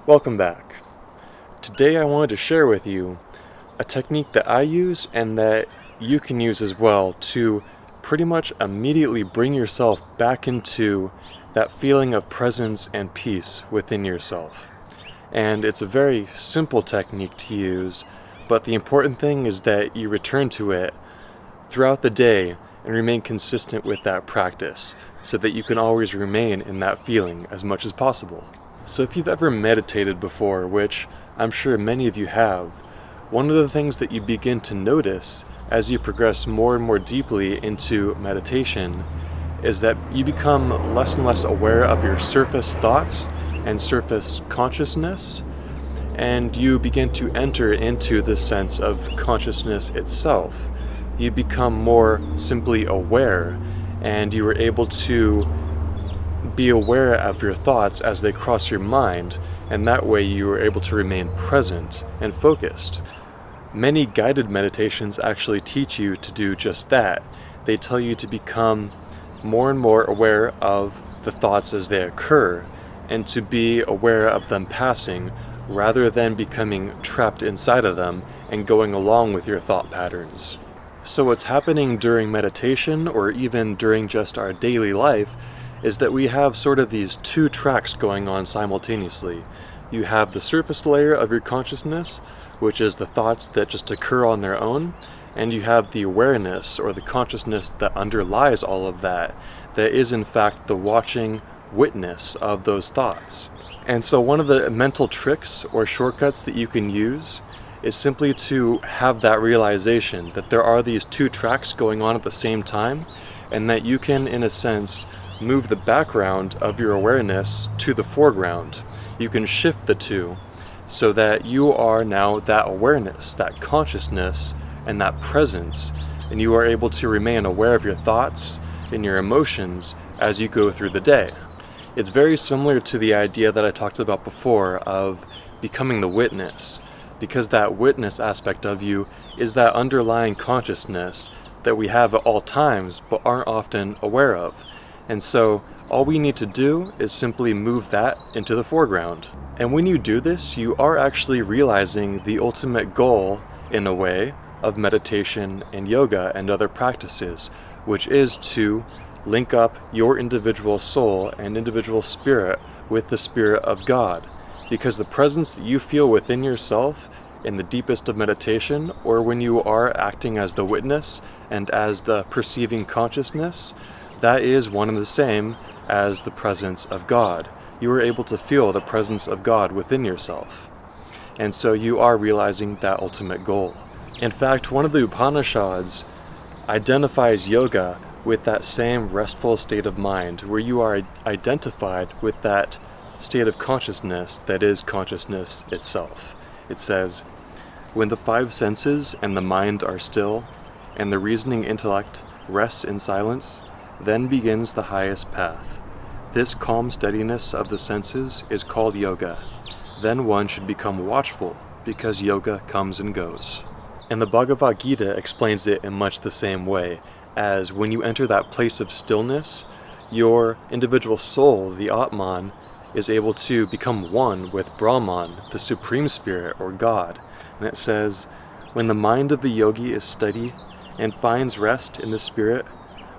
Welcome back. Today I wanted to share with you a technique that I use and that you can use as well to pretty much immediately bring yourself back into that feeling of presence and peace within yourself. And it's a very simple technique to use, but the important thing is that you return to it throughout the day and remain consistent with that practice so that you can always remain in that feeling as much as possible. So if you've ever meditated before, which I'm sure many of you have, one of the things that you begin to notice as you progress more and more deeply into meditation is that you become less and less aware of your surface thoughts and surface consciousness, and you begin to enter into the sense of consciousness itself. You become more simply aware, and you are able to be aware of your thoughts as they cross your mind, and that way you are able to remain present and focused. Many guided meditations actually teach you to do just that. They tell you to become more and more aware of the thoughts as they occur, and to be aware of them passing, rather than becoming trapped inside of them and going along with your thought patterns. So what's happening during meditation, or even during just our daily life, is that we have sort of these two tracks going on simultaneously. You have the surface layer of your consciousness, which is the thoughts that just occur on their own, and you have the awareness or the consciousness that underlies all of that, that is in fact the watching witness of those thoughts. And so one of the mental tricks or shortcuts that you can use is simply to have that realization that there are these two tracks going on at the same time, and that you can, in a sense, move the background of your awareness to the foreground. You can shift the two so that you are now that awareness, that consciousness, and that presence, and you are able to remain aware of your thoughts and your emotions as you go through the day. It's very similar to the idea that I talked about before of becoming the witness, because that witness aspect of you is that underlying consciousness that we have at all times but aren't often aware of. And so all we need to do is simply move that into the foreground. And when you do this, you are actually realizing the ultimate goal, in a way, of meditation and yoga and other practices, which is to link up your individual soul and individual spirit with the Spirit of God. Because the presence that you feel within yourself in the deepest of meditation, or when you are acting as the witness and as the perceiving consciousness, that is one and the same as the presence of God. You are able to feel the presence of God within yourself. And so you are realizing that ultimate goal. In fact, one of the Upanishads identifies yoga with that same restful state of mind, where you are identified with that state of consciousness that is consciousness itself. It says, "When the five senses and the mind are still, and the reasoning intellect rests in silence, then begins the highest path. This calm steadiness of the senses is called yoga. Then one should become watchful, because yoga comes and goes." And the Bhagavad Gita explains it in much the same way, as when you enter that place of stillness, your individual soul, the Atman, is able to become one with Brahman, the Supreme Spirit or God. And it says, "When the mind of the yogi is steady and finds rest in the spirit,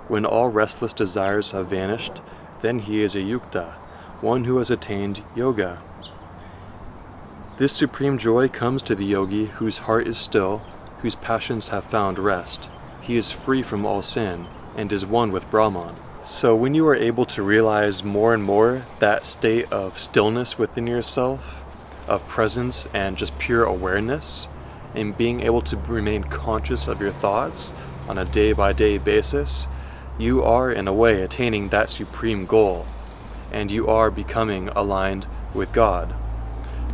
when all restless desires have vanished, then he is a yukta, one who has attained yoga. This supreme joy comes to the yogi whose heart is still, whose passions have found rest. He is free from all sin and is one with Brahman." So when you are able to realize more and more that state of stillness within yourself, of presence and just pure awareness, and being able to remain conscious of your thoughts on a day-by-day basis, you are in a way attaining that supreme goal, and you are becoming aligned with God.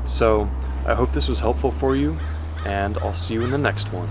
So I hope this was helpful for you, and I'll see you in the next one.